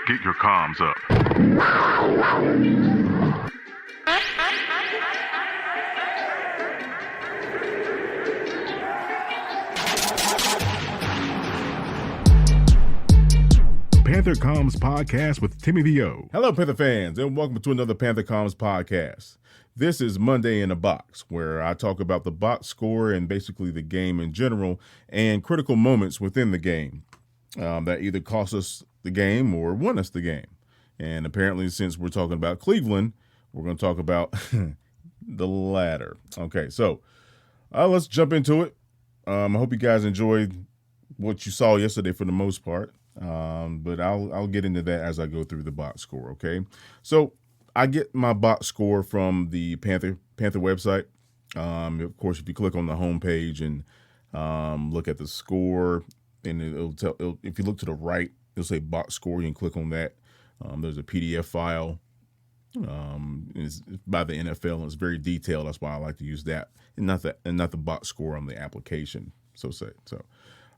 Get your comms up. Panther Comms Podcast with Timmy VO. Hello, Panther fans, and welcome to another Panther Comms Podcast. This is Monday in a Box, where I talk about the box score and basically the game in general and critical moments within the game that either cost us the game or won us the game. And apparently, since we're talking about Cleveland, we're going to talk about the latter. Okay, so let's jump into it. I hope you guys enjoyed what you saw yesterday for the most part. But I'll get into that as I go through the box score. Okay. So I get my box score from the Panther website. Of course, if you click on the homepage and, look at the score, and if you look to the right, it'll say box score. You can click on that. There's a PDF file, it's by the NFL, and it's very detailed. That's why I like to use that and not the box score on the application. So,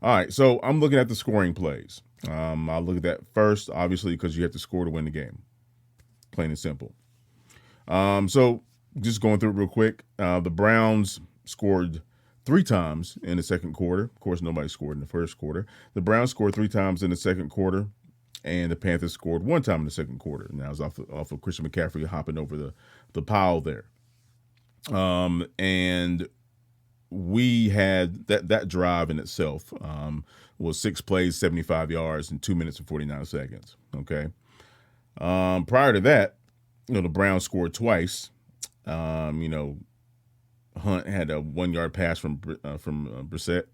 all right. So I'm looking at the scoring plays. I'll look at that first, obviously, because you have to score to win the game. Plain and simple. So just going through it real quick. The Browns scored 3 times in the second quarter. Of course, nobody scored in the first quarter. The Browns scored 3 times in the second quarter, and the Panthers scored 1 time in the second quarter. And that was off of Christian McCaffrey hopping over the pile there. And we had that drive in itself was 6 plays, 75 yards, and 2 minutes and 49 seconds. Okay. Prior to that, the Browns scored twice. Hunt had a 1-yard pass from Brissett,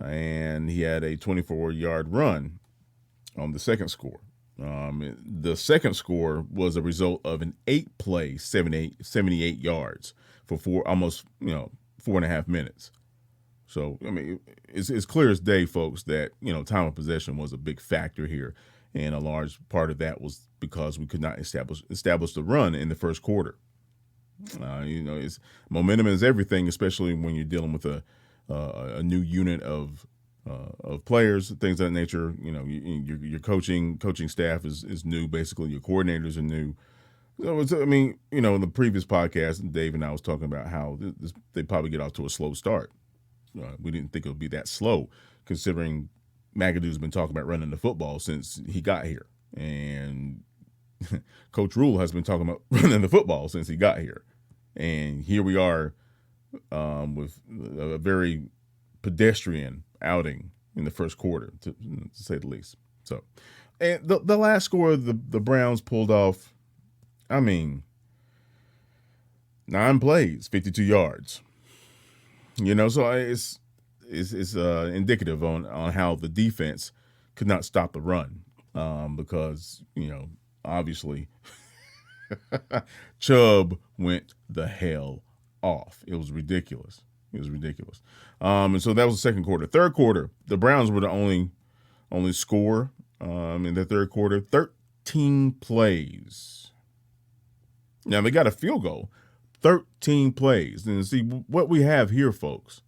and he had a 24-yard run on the second score. The second score was a result of an 8-play, 78 yards for almost 4.5 minutes. So, I mean, it's clear as day, folks, that, time of possession was a big factor here. And a large part of that was because we could not establish the run in the first quarter. It's momentum is everything, especially when you're dealing with a new unit of players, things of that nature. Your coaching staff is new. Basically, your coordinators are new. So in the previous podcast, Dave and I was talking about how they probably get off to a slow start. We didn't think it would be that slow, considering McAdoo's been talking about running the football since he got here. And Coach Rule has been talking about running the football since he got here. And here we are with a very pedestrian outing in the first quarter, to say the least. So, and the last score the Browns pulled off, 9 plays, 52 yards. So it's indicative on how the defense could not stop the run, because obviously Chubb went the hell off. It was ridiculous. And so that was the second quarter. Third quarter, the Browns were the only score in the third quarter. 13 plays. Now they got a field goal. 13 plays. And see what we have here, folks.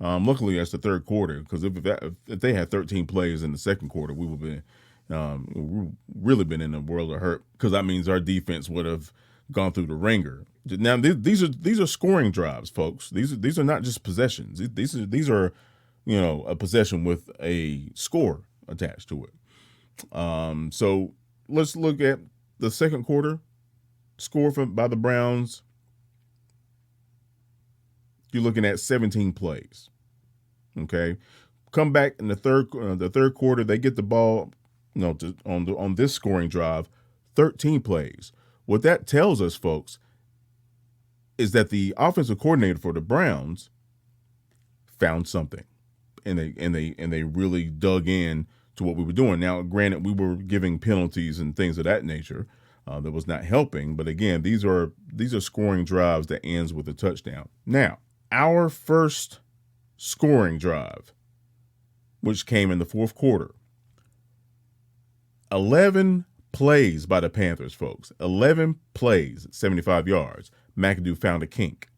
Luckily, that's the third quarter, because if they had 13 plays in the second quarter, we would have really been in a world of hurt, because that means our defense would have gone through the ringer. Now, these are scoring drives, folks. These are not just possessions. These are a possession with a score attached to it. So let's look at the second quarter score by the Browns. You're looking at 17 plays. Okay, come back in the third quarter. They get the ball, on this scoring drive, 13 plays. What that tells us, folks, is that the offensive coordinator for the Browns found something, and they really dug in to what we were doing. Now, granted, we were giving penalties and things of that nature. That was not helping. But again, these are scoring drives that ends with a touchdown. Now, our first scoring drive, which came in the fourth quarter, 11 plays by the Panthers, folks. 11 plays, 75 yards. McAdoo found a kink.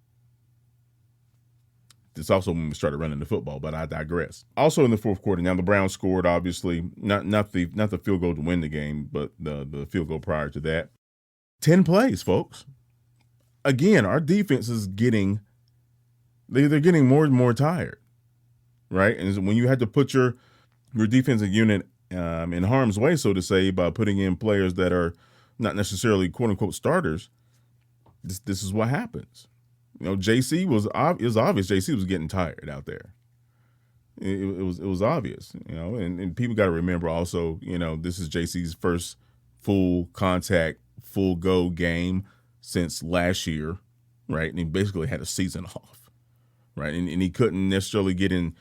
it's also when we started running the football, but I digress. Also in the fourth quarter, now the Browns scored, obviously, not the field goal to win the game, but the field goal prior to that. 10 plays, folks. Again, our defense is they're getting more and more tired, right? And when you had to put your defensive unit in harm's way, so to say, by putting in players that are not necessarily quote unquote starters, this is what happens. JC was obvious. JC was getting tired out there. It was obvious, and people got to remember also, this is JC's first full contact, full go game since last year, right? And he basically had a season off, right? And he couldn't necessarily get in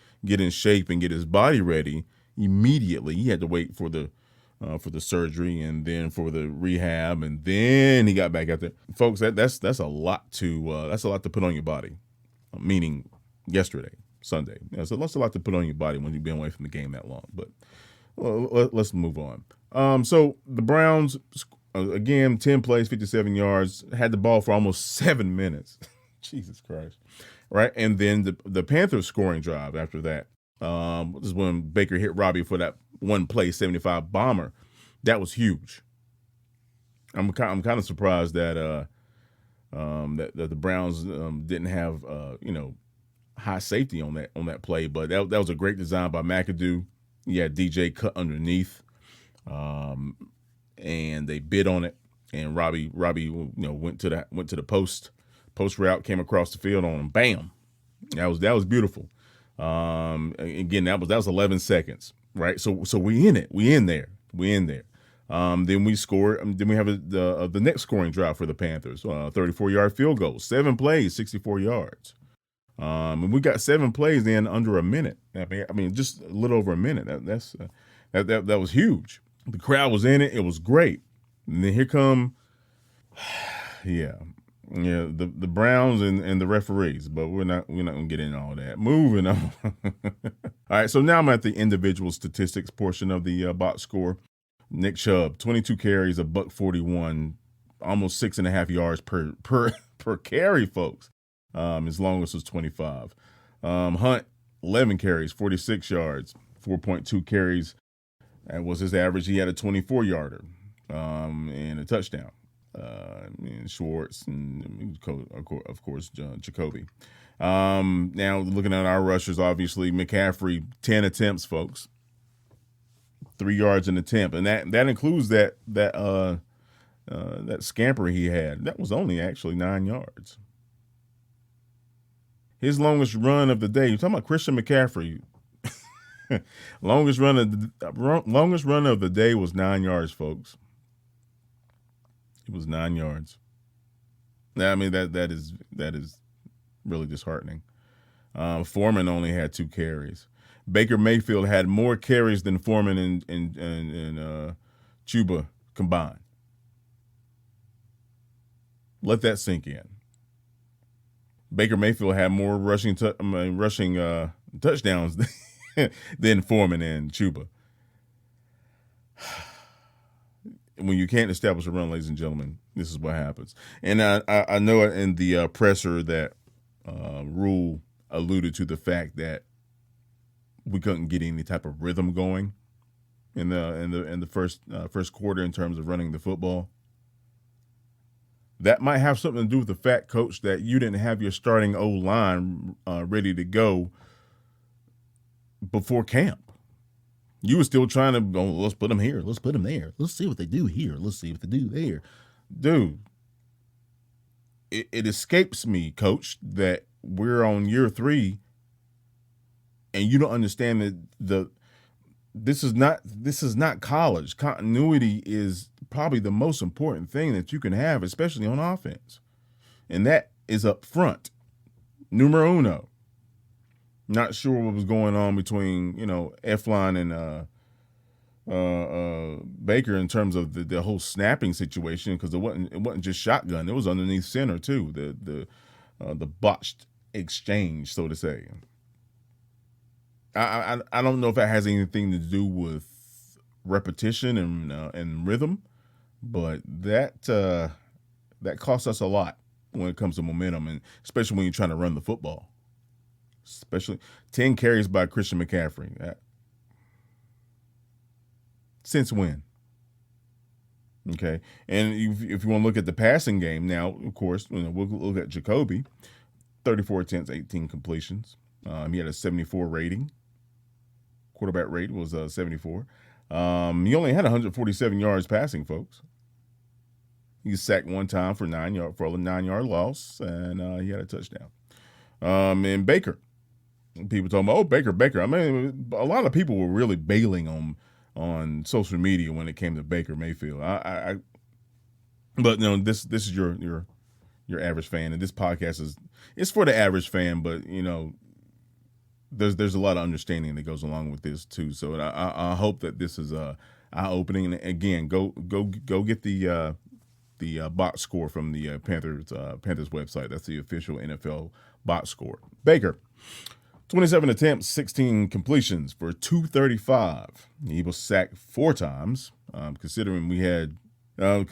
shape and get his body ready immediately. He had to wait for the surgery and then for the rehab, and then he got back out there. Folks, that's a lot to put on your body. Meaning yesterday, Sunday. That's a lot to put on your body when you've been away from the game that long. But let's move on. So the Browns, again, 10 plays, 57 yards, had the ball for almost 7 minutes. Jesus Christ. Right? And then the Panthers scoring drive after that. This is when Baker hit Robbie for that one play 75 bomber. That was huge. I'm kind of surprised that that the Browns didn't have high safety on that play, but that was a great design by McAdoo. Yeah, DJ cut underneath, and they bid on it, and Robbie went to the post route, came across the field on him, bam. That was beautiful. Again, that was 11 seconds, right? So we in it, we in there. Then we score. Then we have the next scoring drive for the Panthers, 34-yard field goal, 7 plays, 64 yards. And we got 7 plays in under a minute. I mean, just a little over a minute. That was huge. The crowd was in it. It was great. And then here come, the Browns and the referees. But we're not gonna get into all that. Moving on. All right. So now I'm at the individual statistics portion of the box score. Nick Chubb, 22 carries, $141, almost 6.5 yards per carry, folks. His longest was 25. Hunt, 11 carries, 46 yards, 4.2 carries. That was his average. He had a 24-yarder and a touchdown. And Schwartz and, of course, Jacoby. Now, looking at our rushers, obviously, McCaffrey, 10 attempts, folks. 3 yards an attempt. And that includes that scamper he had. That was only actually 9 yards. His longest run of the day, you're talking about Christian McCaffrey. longest run of the day was 9 yards, folks. It was 9 yards. Now, I mean, that is really disheartening. Foreman only had 2 carries. Baker Mayfield had more carries than Foreman and Chuba combined. Let that sink in. Baker Mayfield had more rushing touchdowns than Foreman and Chuba. When you can't establish a run, ladies and gentlemen, this is what happens. And I know in the presser that Rule alluded to the fact that we couldn't get any type of rhythm going in the first quarter in terms of running the football. That might have something to do with the fact, Coach, that you didn't have your starting O-line ready to go before camp. You were still trying to go, let's put them here, let's put them there. Let's see what they do here. Let's see what they do there. Dude, it escapes me, Coach, that we're on year 3 and you don't understand that this is not college. Continuity is probably the most important thing that you can have, especially on offense. And that is up front. Numero uno. Not sure what was going on between, Eflin and Baker in terms of the whole snapping situation, because it wasn't just shotgun. It was underneath center too. The botched exchange, so to say. I don't know if that has anything to do with repetition and rhythm, but that costs us a lot when it comes to momentum, and especially when you're trying to run the football. especially 10 carries by Christian McCaffrey. Since when? Okay. And if you want to look at the passing game now, of course, we'll look at Jacoby, 34 attempts, 18 completions. He had a 74 rating. Quarterback rate was 74. He only had 147 yards passing, folks. He sacked one time for a 9-yard loss, and he had a touchdown. And Baker, people talking about, Baker. I mean, a lot of people were really bailing on social media when it came to Baker Mayfield. But this is your average fan, and this podcast it's for the average fan. But there's a lot of understanding that goes along with this too. So I hope that this is eye-opening. And again, go get the box score from the Panthers website. That's the official NFL box score. Baker, 27 attempts, 16 completions for 235. He was sacked 4 times. Considering we had two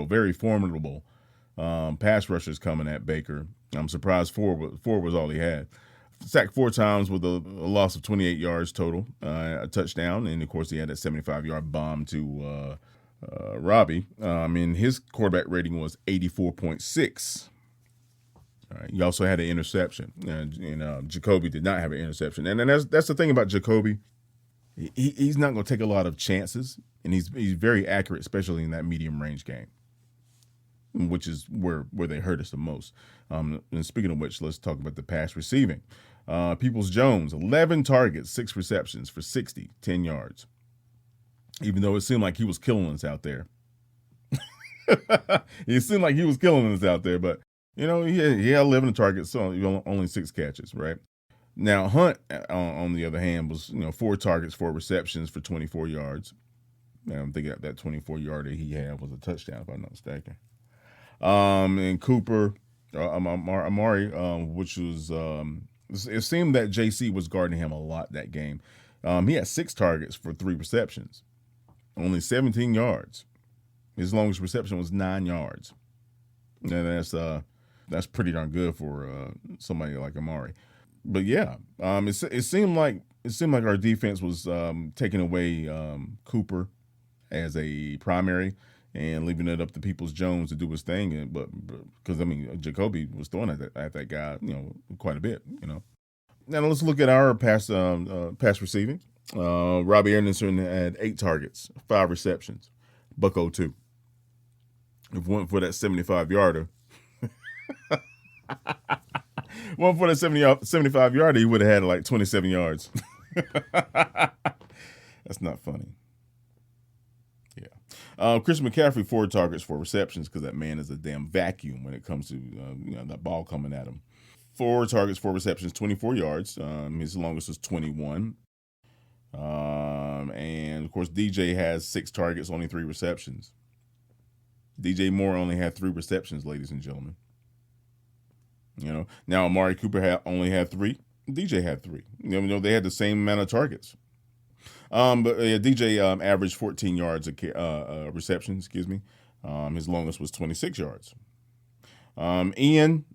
very formidable pass rushers coming at Baker. I'm surprised 4 was all he had. Sacked 4 times with a loss of 28 yards total, a touchdown, and of course he had that 75-yard bomb to Robbie. And his quarterback rating was 84.6. All right. He also had an interception, and Jacoby did not have an interception. And that's the thing about Jacoby. He's not going to take a lot of chances, and he's very accurate, especially in that medium range game, which is where they hurt us the most. And speaking of which, let's talk about the pass receiving. Peoples-Jones, 11 targets, 6 receptions for 10 yards. Even though it seemed like he was killing us out there. It seemed like he was killing us out there, but he had 11 targets, so only 6 catches, right? Now Hunt, on the other hand, was 4 targets, 4 receptions for 24 yards. And I'm thinking that 24-yarder he had was a touchdown, if I'm not mistaken. And Cooper, Amari, which was it seemed that JC was guarding him a lot that game. He had 6 targets for 3 receptions, only 17 yards. His longest reception was 9 yards, and that's pretty darn good for somebody like Amari. But yeah, it seemed like our defense was taking away Cooper as a primary and leaving it up to Peoples-Jones to do his thing. But because Jacoby was throwing at that guy, quite a bit. Now let's look at our pass receiving. Robbie Anderson had 8 targets, 5 receptions, $102. If one for that 75-yarder. One for the 75-yarder, he would have had like 27 yards. That's not funny. Yeah. Chris McCaffrey, 4 targets, 4 receptions, because that man is a damn vacuum when it comes to that ball coming at him. 4 targets, 4 receptions, 24 yards. His longest was 21. And of course, DJ has 6 targets, only 3 receptions. DJ Moore only had 3 receptions, ladies and gentlemen. Now Amari Cooper only had 3. DJ had 3. They had the same amount of targets. But DJ averaged 14 yards a reception. Excuse me. His longest was 26 yards. Ian,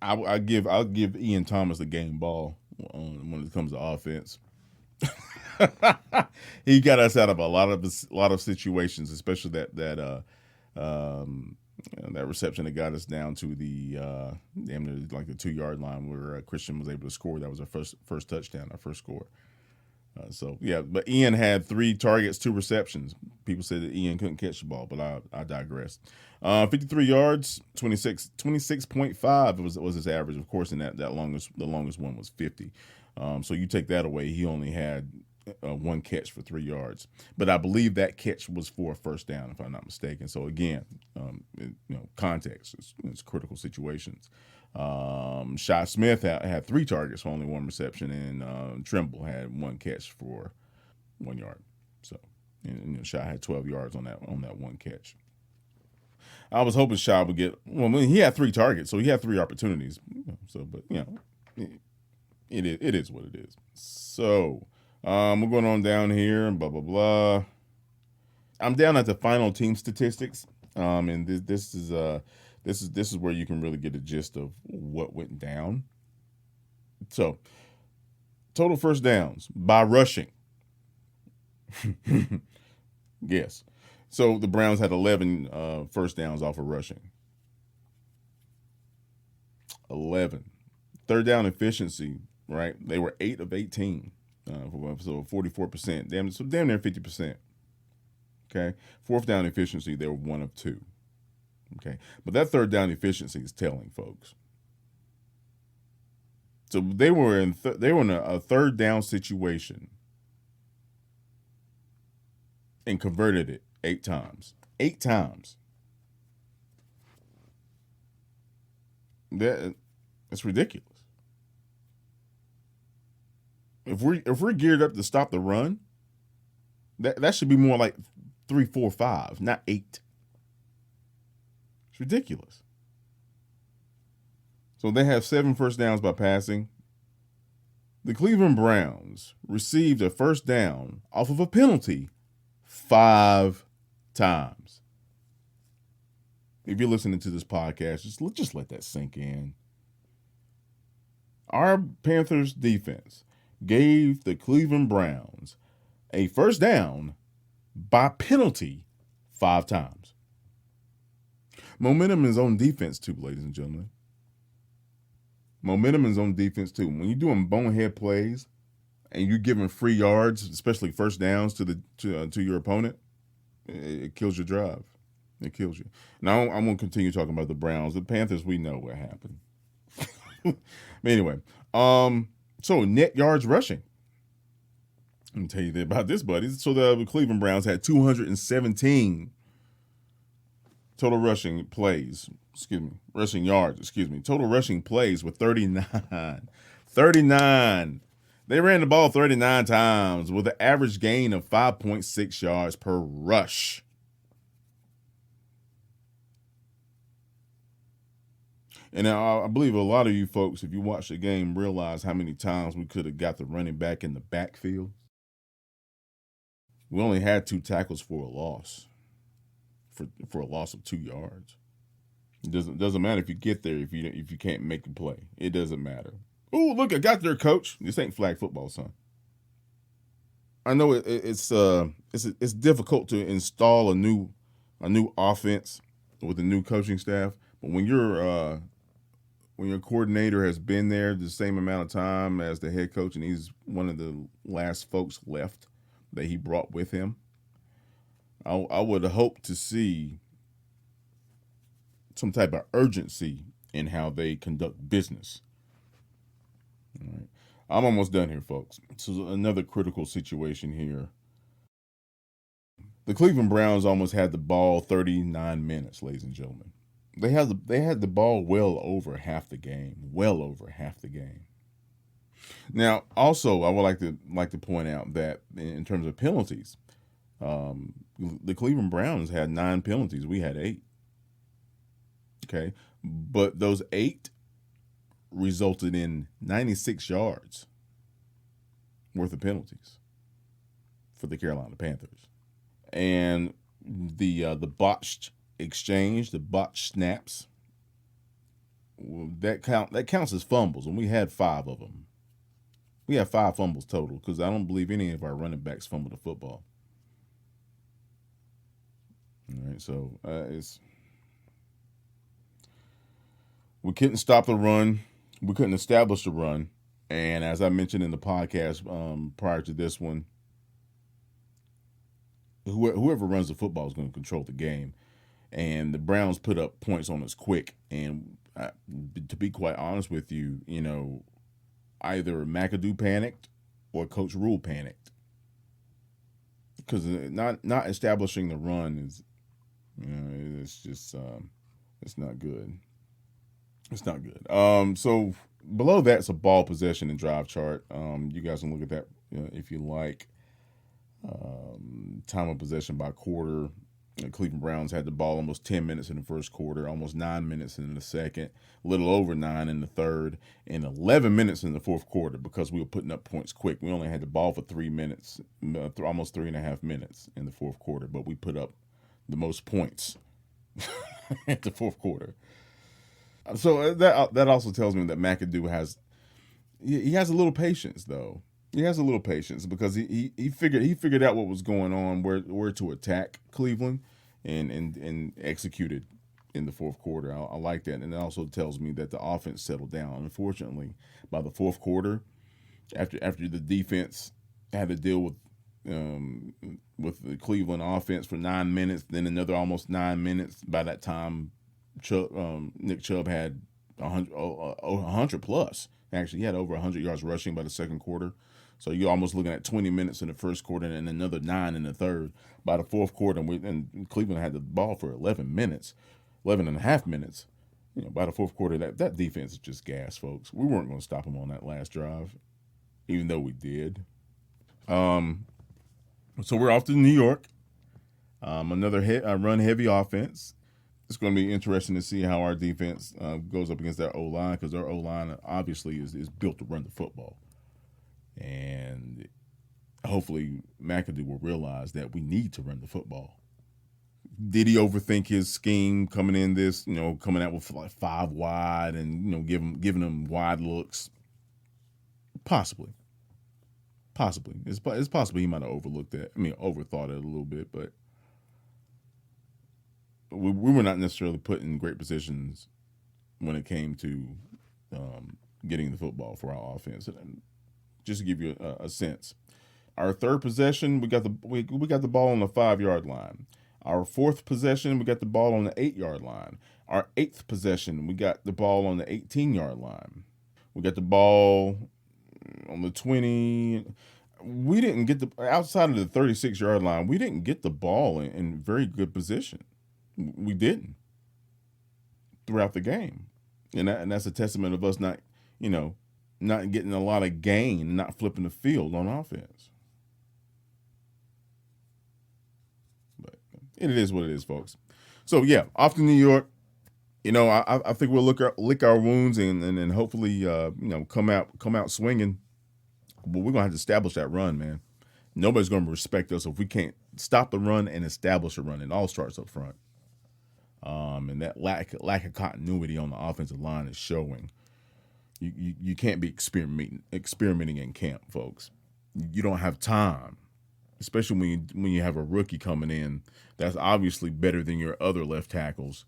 I'll give Ian Thomas the game ball when it comes to offense. He got us out of a lot of situations, especially that reception that got us down to the 2-yard line where Christian was able to score. That was our first touchdown, our first score. But Ian had 3 targets, 2 receptions. People said that Ian couldn't catch the ball, but I digress. 53 yards, 26.5 was his average. Of course, in the longest one was 50. So you take that away, he only had 1 catch for 3 yards. But I believe that catch was for a first down, if I'm not mistaken. So again, context is critical situations. Shy Smith had 3 targets for only 1 reception, and Trimble had 1 catch for 1 yard. So, Shy had 12 yards on that 1 catch. I was hoping Shy would get. He had 3 targets, so he had 3 opportunities. It is what it is. So, we're going on down here and blah blah blah. I'm down at the final team statistics, and this This is where you can really get a gist of what went down. So, total first downs by rushing. Yes. So the Browns had 11 first downs off of rushing. 11. Third down efficiency, right? They were 8 of 18. So 44%. Damn near 50%. Okay. Fourth down efficiency, they were 1 of 2. Okay. But that third down efficiency is telling, folks. So they were in a third down situation and converted it 8 times. 8 times. That's ridiculous. If we're geared up to stop the run, that should be more like 3, 4, 5, not 8. It's ridiculous. So they have 7 first downs by passing. The Cleveland Browns received a first down off of a penalty 5 times. If you're listening to this podcast, just let that sink in. Our Panthers defense gave the Cleveland Browns a first down by penalty 5 times. Momentum is on defense too, ladies and gentlemen. Momentum is on defense too. When you're doing bonehead plays and you're giving free yards, especially first downs to your opponent, it kills your drive. It kills you. Now I'm going to continue talking about the Browns. The Panthers, we know what happened. But anyway, so net yards rushing. Let me tell you about this, buddies. So the Cleveland Browns had 217 total rushing yards. Total rushing plays with 39. 39. They ran the ball 39 times with an average gain of 5.6 yards per rush. And I believe a lot of you folks, if you watch the game, realize how many times we could have got the running back in the backfield. We only had 2 tackles for a loss, for a loss of 2 yards. It doesn't matter if you get there if you can't make a play. It doesn't matter. Oh, look, I got there, coach. This ain't flag football, son. I know it's difficult to install a new offense with a new coaching staff, but when your coordinator has been there the same amount of time as the head coach, and he's one of the last folks left that he brought with him, I would hope to see some type of urgency in how they conduct business. All right. I'm almost done here, folks. This is another critical situation here. The Cleveland Browns almost had the ball 39 minutes, ladies and gentlemen. They had the ball well over half the game. Now, also, I would like to point out that in terms of penalties, the Cleveland Browns had 9 penalties. We had 8. Okay, but those 8 resulted in 96 yards worth of penalties for the Carolina Panthers, and the botched exchange, the botched snaps, that counts as fumbles, and we had 5 of them. We had 5 fumbles total because I don't believe any of our running backs fumbled the football. All right, so we couldn't stop the run. We couldn't establish the run. And as I mentioned in the podcast prior to this one, whoever runs the football is going to control the game. And the Browns put up points on us quick. And to be quite honest with you, either McAdoo panicked or Coach Rule panicked. Because not establishing the run is, it's just, it's not good. It's not good. So below that's a ball possession and drive chart. You guys can look at that if you like. Time of possession by quarter. The Cleveland Browns had the ball almost 10 minutes in the first quarter, almost 9 minutes in the second, a little over 9 in the third, and 11 minutes in the fourth quarter because we were putting up points quick. We only had the ball for 3 minutes, almost 3.5 minutes in the fourth quarter, but we put up the most points at the fourth quarter. So that also tells me that McAdoo has a little patience though. He has a little patience because he figured out what was going on, where to attack Cleveland, and executed in the fourth quarter. I like that, and it also tells me that the offense settled down. Unfortunately, by the fourth quarter, after the defense had to deal with the Cleveland offense for 9 minutes, then another almost 9 minutes. By that time, Nick Chubb had 100 plus. Actually, he had over 100 yards rushing by the second quarter. So you're almost looking at 20 minutes in the first quarter and another 9 in the third. By the fourth quarter, and Cleveland had the ball for 11 and a half minutes. By the fourth quarter, that defense is just gas, folks. We weren't going to stop them on that last drive, even though we did. So we're off to New York. Another run-heavy offense. It's going to be interesting to see how our defense goes up against their O-line, because their O-line obviously is built to run the football. And hopefully McAdoo will realize that we need to run the football. Did he overthink his scheme coming in this, coming out with like 5 wide and, giving them wide looks? Possibly. It's possible he might have overlooked that. Overthought it a little bit, but we were not necessarily put in great positions when it came to getting the football for our offense. And just to give you a sense, our third possession, we got the ball on the 5-yard line. Our fourth possession, we got the ball on the 8-yard line. Our eighth possession, we got the ball on the 18-yard line. We got the ball on the 20. We didn't get outside of the 36-yard line. We didn't get the ball in very good position. We didn't throughout the game, and that's a testament of us not getting a lot of gain, not flipping the field on offense. But it is what it is, folks. So yeah, off to New York. I think we'll lick our wounds and hopefully come out swinging. But we're gonna have to establish that run, man. Nobody's gonna respect us if we can't stop the run and establish a run. It all starts up front. And that lack of continuity on the offensive line is showing. You can't be experimenting in camp, folks. You don't have time, especially when you have a rookie coming in that's obviously better than your other left tackles,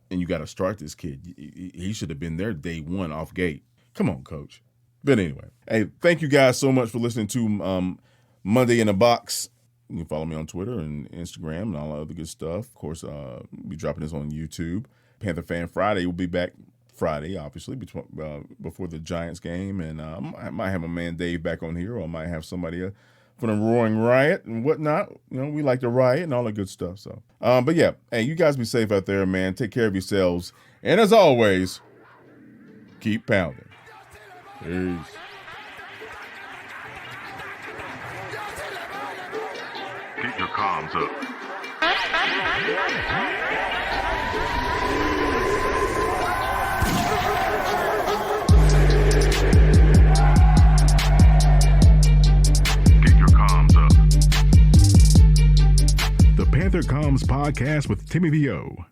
and you got to start this kid. He should have been there day one off gate. Come on, coach. But anyway, hey, thank you guys so much for listening to Monday in the Box. You can follow me on Twitter and Instagram and all that other good stuff. Of course, we'll be dropping this on YouTube. Panther Fan Friday will be back Friday, obviously, before the Giants game. And I might have my man Dave back on here, or I might have somebody from the Roaring Riot and whatnot. We like to riot and all that good stuff. So, but yeah, hey, you guys be safe out there, man. Take care of yourselves. And as always, keep pounding. Peace. Keep your comms up. Keep your comms up. The Panther Comms Podcast with Timmy VO.